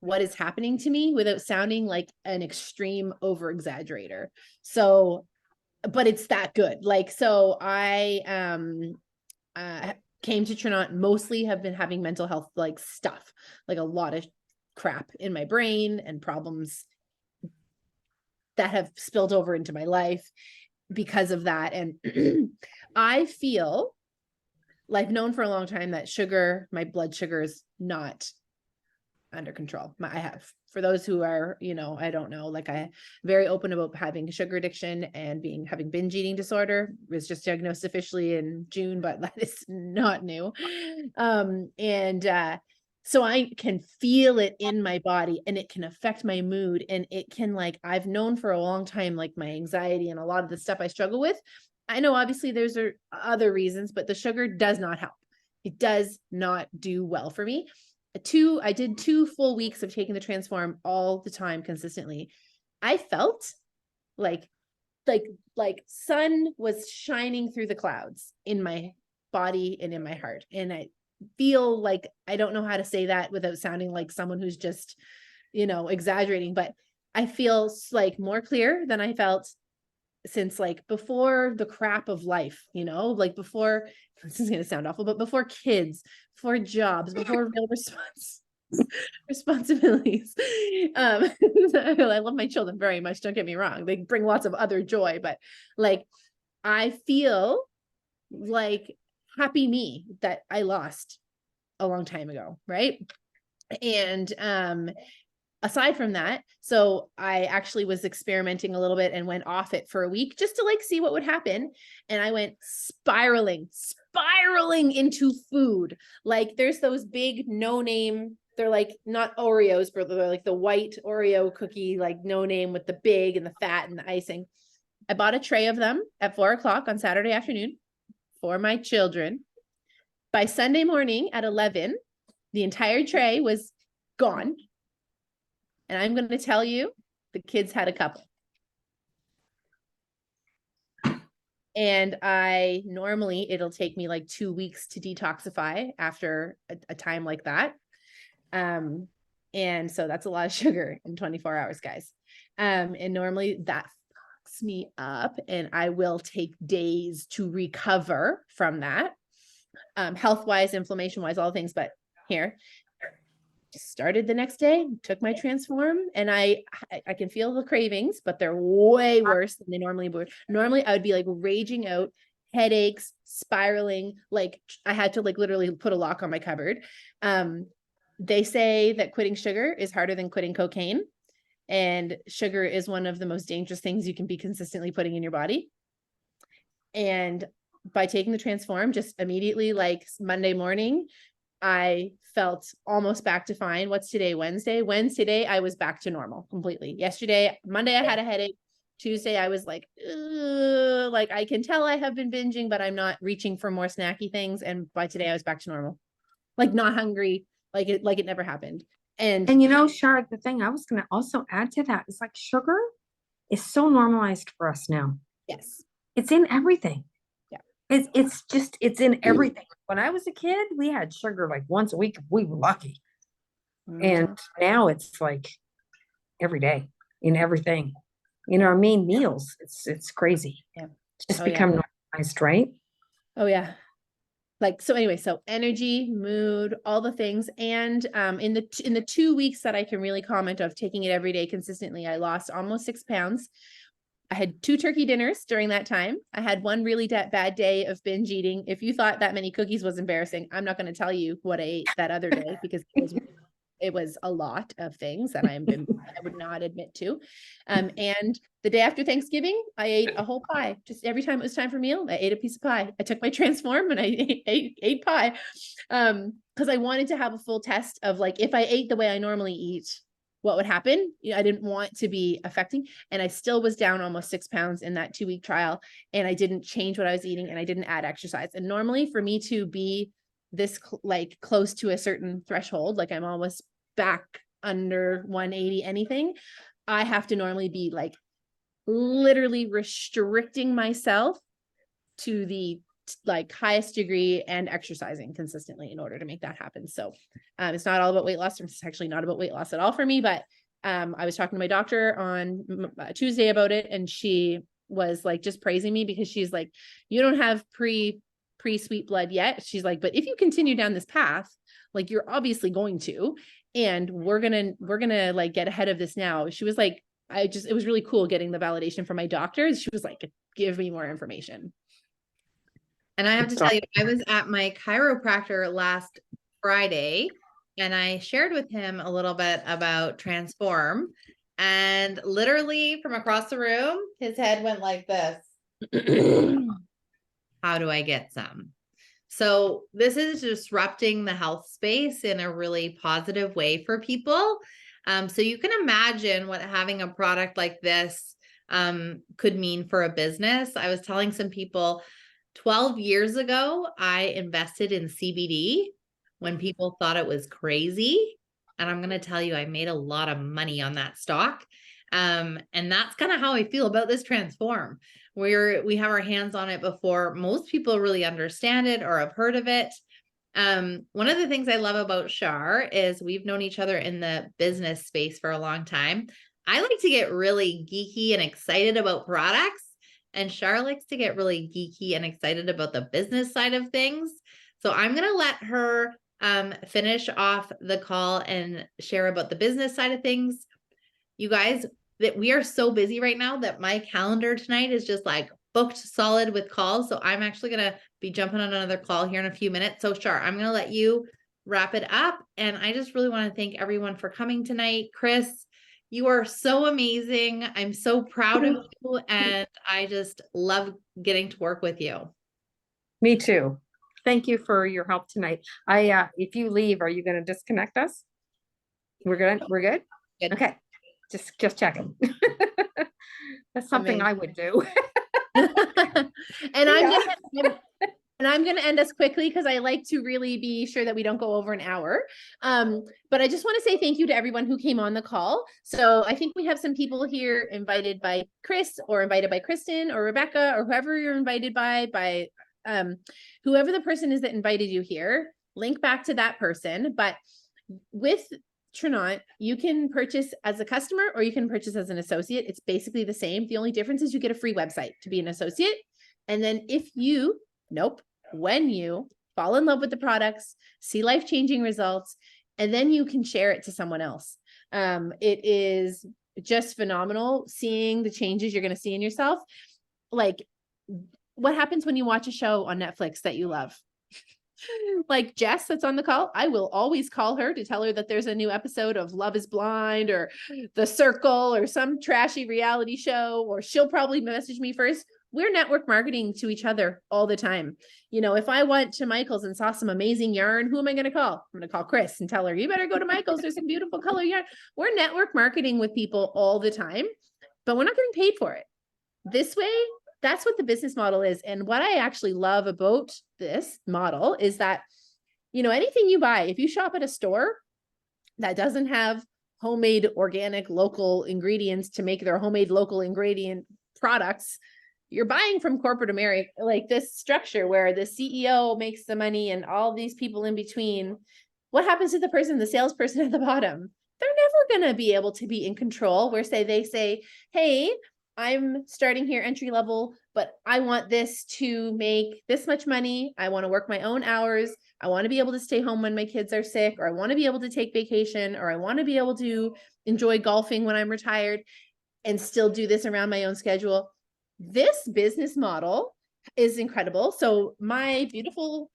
what is happening to me without sounding like an extreme over exaggerator. So, but it's that good. Like, so I came to Trinont, mostly have been having mental health like stuff, like a lot of crap in my brain and problems that have spilled over into my life because of that. And I feel like I've known for a long time that my blood sugar is not under control. I have, for those who are, I don't know, like I'm very open about having sugar addiction and having binge eating disorder. It was just diagnosed officially in June, but that is not new. So I can feel it in my body and it can affect my mood. And it can I've known for a long time, like my anxiety and a lot of the stuff I struggle with. I know obviously there's other reasons, but the sugar does not help. It does not do well for me. I did 2 full weeks of taking the Transform all the time consistently. I felt like sun was shining through the clouds in my body and in my heart. And I feel like, I don't know how to say that without sounding like someone who's just, exaggerating, but I feel like more clear than I felt since before the crap of life, before, this is going to sound awful, but before kids, before jobs, before real responsibilities. I love my children very much. Don't get me wrong. They bring lots of other joy, but like, I feel like happy me that I lost a long time ago. Right. And, aside from that, so I actually was experimenting a little bit and went off it for a week just to like see what would happen. And I went spiraling into food. Like there's those big no name, they're like not Oreos, but they're like the white Oreo cookie, like no name with the big and the fat and the icing. I bought a tray of them at 4:00 on Saturday afternoon for my children. By Sunday morning at 11, the entire tray was gone. And I'm going to tell you, the kids had a couple. And it'll take me like 2 weeks to detoxify after a time like that. And so that's a lot of sugar in 24 hours, guys. And normally that fucks me up and I will take days to recover from that. Health-wise, inflammation-wise, all things, but here. Started the next day, took my Transform, and I can feel the cravings, but they're way worse than they normally would. Normally I would be like raging out, headaches, spiraling, like I had to like literally put a lock on my cupboard. They say that quitting sugar is harder than quitting cocaine, and sugar is one of the most dangerous things you can be consistently putting in your body. And by taking the Transform, just immediately, like Monday morning, I felt almost back to fine. What's today? Wednesday. Wednesday, I was back to normal completely. Monday, I had a headache. Tuesday, I was like I can tell I have been binging, but I'm not reaching for more snacky things. And by today, I was back to normal, like not hungry, like it never happened. And you know, Shar, the thing I was going to also add to that is like sugar is so normalized for us now. yes, It's in everything. Yeah. It's in everything. When I was a kid, we had sugar like once a week if we were lucky. And now it's like every day in everything. In our main meals, it's crazy. Yeah. It's just become normalized, right? Oh yeah. Like, so anyway, so energy, mood, all the things. And in the 2 weeks that I can really comment of taking it every day consistently, I lost almost 6 pounds. I had 2 turkey dinners during that time. I had one really bad day of binge eating. If you thought that many cookies was embarrassing, I'm not going to tell you what I ate that other day because it was a lot of things that I would not admit to. And the day after Thanksgiving, I ate a whole pie. Just every time it was time for meal, I ate a piece of pie. I took my Transform and I ate pie. Because I wanted to have a full test of like, if I ate the way I normally eat, what would happen? I didn't want to be affecting. And I still was down almost 6 pounds in that 2-week trial. And I didn't change what I was eating and I didn't add exercise. And normally for me to be this like close to a certain threshold, like I'm almost back under 180 anything, I have to normally be like literally restricting myself to the like highest degree and exercising consistently in order to make that happen. So it's not all about weight loss. It's actually not about weight loss at all for me, but I was talking to my doctor on Tuesday about it, and she was like just praising me because she's like, you don't have pre-sweet blood yet. She's like, but if you continue down this path, like you're obviously going to, and we're gonna like get ahead of this now. She was like, it was really cool getting the validation from my doctors. She was like, give me more information. And I have to tell you, I was at my chiropractor last Friday and I shared with him a little bit about Transform, and literally from across the room, his head went like this. How do I get some? So this is disrupting the health space in a really positive way for people. So you can imagine what having a product like this could mean for a business. I was telling some people 12 years ago, I invested in CBD when people thought it was crazy. And I'm going to tell you, I made a lot of money on that stock. And that's kind of how I feel about this Transform. We have our hands on it before most people really understand it or have heard of it. One of the things I love about Shar is we've known each other in the business space for a long time. I like to get really geeky and excited about products, and Shar likes to get really geeky and excited about the business side of things. So I'm going to let her finish off the call and share about the business side of things. You guys, that we are so busy right now that my calendar tonight is just like booked solid with calls. So I'm actually going to be jumping on another call here in a few minutes. So Shar, I'm going to let you wrap it up. And I just really want to thank everyone for coming tonight. Chris, you are so amazing. I'm so proud of you. And I just love getting to work with you. Me too. Thank you for your help tonight. If you leave, are you going to disconnect us? We're good. We're good. Good. Okay. Just checking. That's something I would do. And I'm gonna end us quickly because I like to really be sure that we don't go over an hour. But I just want to say thank you to everyone who came on the call. So I think we have some people here invited by Chris or invited by Kristen or Rebecca or whoever you're invited by whoever the person is that invited you here. Link back to that person. But with Tranont, you can purchase as a customer or you can purchase as an associate. It's basically the same. The only difference is you get a free website to be an associate. And then when you fall in love with the products, see life-changing results, and then you can share it to someone else. It is just phenomenal seeing the changes you're going to see in yourself. Like, what happens when you watch a show on Netflix that you love? Like Jess that's on the call, I will always call her to tell her that there's a new episode of Love is Blind or The Circle or some trashy reality show, or she'll probably message me first. We're network marketing to each other all the time. You know, if I went to Michael's and saw some amazing yarn, who am I going to call? I'm going to call Chris and tell her, you better go to Michael's. There's some beautiful color yarn. We're network marketing with people all the time, but we're not getting paid for it. This way, that's what the business model is. And what I actually love about this model is that, you know, anything you buy, if you shop at a store that doesn't have homemade, organic, local ingredients to make their homemade local ingredient products, you're buying from corporate America, like this structure where the CEO makes the money and all these people in between. What happens to the salesperson at the bottom? They're never going to be able to be in control where they say, hey, I'm starting here entry level, but I want this to make this much money. I want to work my own hours. I want to be able to stay home when my kids are sick, or I want to be able to take vacation, or I want to be able to enjoy golfing when I'm retired and still do this around my own schedule. This business model is incredible. So my beautiful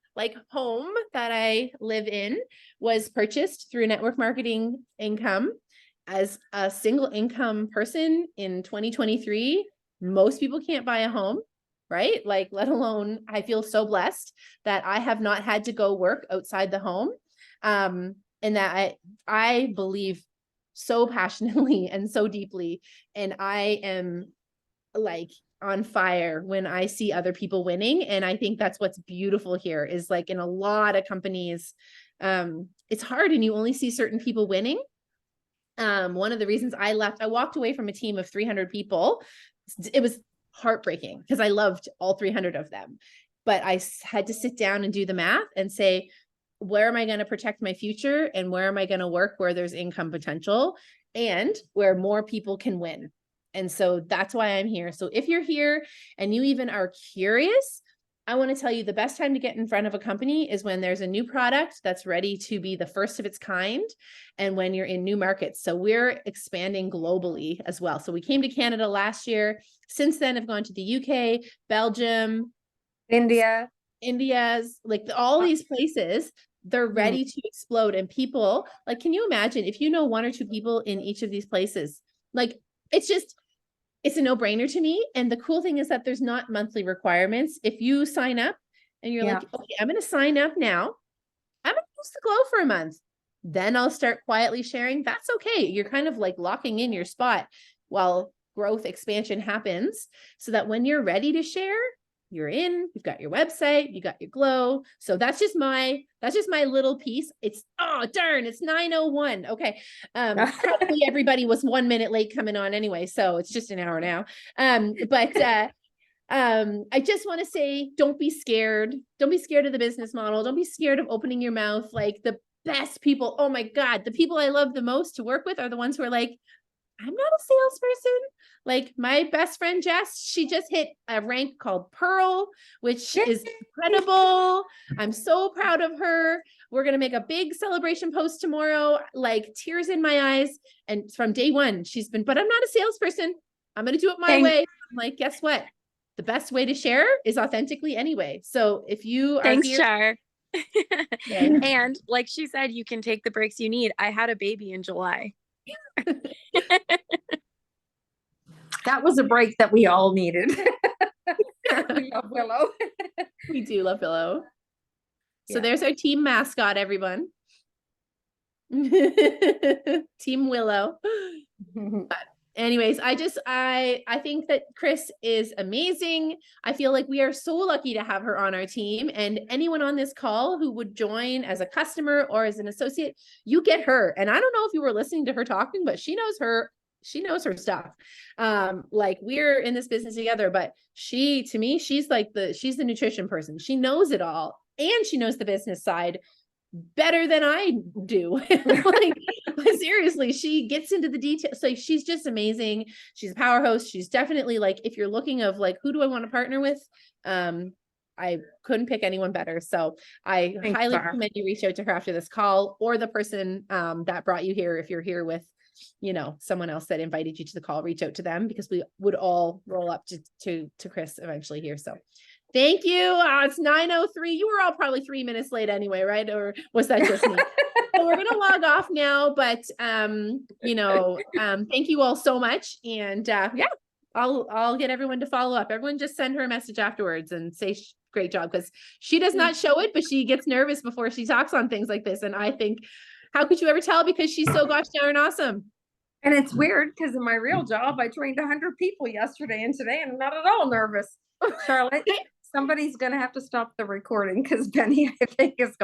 home that I live in was purchased through network marketing income. As a single income person in 2023, most people can't buy a home, right? Like, let alone, I feel so blessed that I have not had to go work outside the home. And that I believe so passionately and so deeply. And I am like on fire when I see other people winning. And I think that's what's beautiful here is like in a lot of companies, it's hard and you only see certain people winning. One of the reasons I walked away from a team of 300 people. It was heartbreaking because I loved all 300 of them, but I had to sit down and do the math and say, where am I going to protect my future? And where am I going to work where there's income potential and where more people can win? And so that's why I'm here. So if you're here and you even are curious, I want to tell you the best time to get in front of a company is when there's a new product that's ready to be the first of its kind and when you're in new markets. So we're expanding globally as well. So we came to Canada last year. Since then, I've gone to the UK, Belgium, India's, like all these places, they're ready to explode. And people, like, can you imagine if you know one or two people in each of these places? Like, it's a no-brainer to me. And the cool thing is that there's not monthly requirements. If you sign up and you're like, okay, I'm going to sign up now. I'm going to use the Glow for a month. Then I'll start quietly sharing. That's okay. You're kind of like locking in your spot while growth expansion happens so that when you're ready to share, you're in, you've got your website, you got your Glow. So that's just my little piece. It's, oh, darn, it's 9:01. Okay. Probably everybody was 1 minute late coming on anyway. So it's just an hour now. I just want to say, don't be scared. Don't be scared of the business model. Don't be scared of opening your mouth. Like the best people, oh my God, the people I love the most to work with are the ones who are like, I'm not a salesperson. Like my best friend Jess, she just hit a rank called Pearl, which is incredible. I'm so proud of her. We're going to make a big celebration post tomorrow, like tears in my eyes. And from day one, she's been, but I'm not a salesperson. I'm going to do it my Thank- way. I'm like, guess what? The best way to share is authentically anyway. So if you are Thanks, here, Char. Yeah. And like she said, you can take the breaks you need. I had a baby in July. That was a break that we all needed. We love Willow. we do love Willow. So Yeah. there's our team mascot, everyone. Team Willow. Anyways, I think that Chris is amazing. I feel like we are so lucky to have her on our team, and anyone on this call who would join as a customer or as an associate, you get her. And I don't know if you were listening to her talking, but she knows her stuff. Like we're in this business together, but to me, she's the nutrition person. She knows it all, and she knows the business side better than I do. Like seriously, she gets into the details. So she's just amazing. She's a powerhouse. She's definitely like, if you're looking of like, who do I want to partner with? I couldn't pick anyone better. So I Thanks, highly Sarah. recommend you reach out to her after this call, or the person that brought you here. If you're here with, someone else that invited you to the call, reach out to them, because we would all roll up to Chris eventually here. So thank you. It's 9:03. You were all probably 3 minutes late anyway, right? Or was that just me? So we're gonna log off now, but thank you all so much. And I'll get everyone to follow up. Everyone just send her a message afterwards and say great job, because she does not show it, but she gets nervous before she talks on things like this. And I think, how could you ever tell? Because she's so gosh darn awesome. And it's weird because in my real job, I trained 100 people yesterday and today, and I'm not at all nervous. Charlotte, somebody's going to have to stop the recording because Benny, I think, is going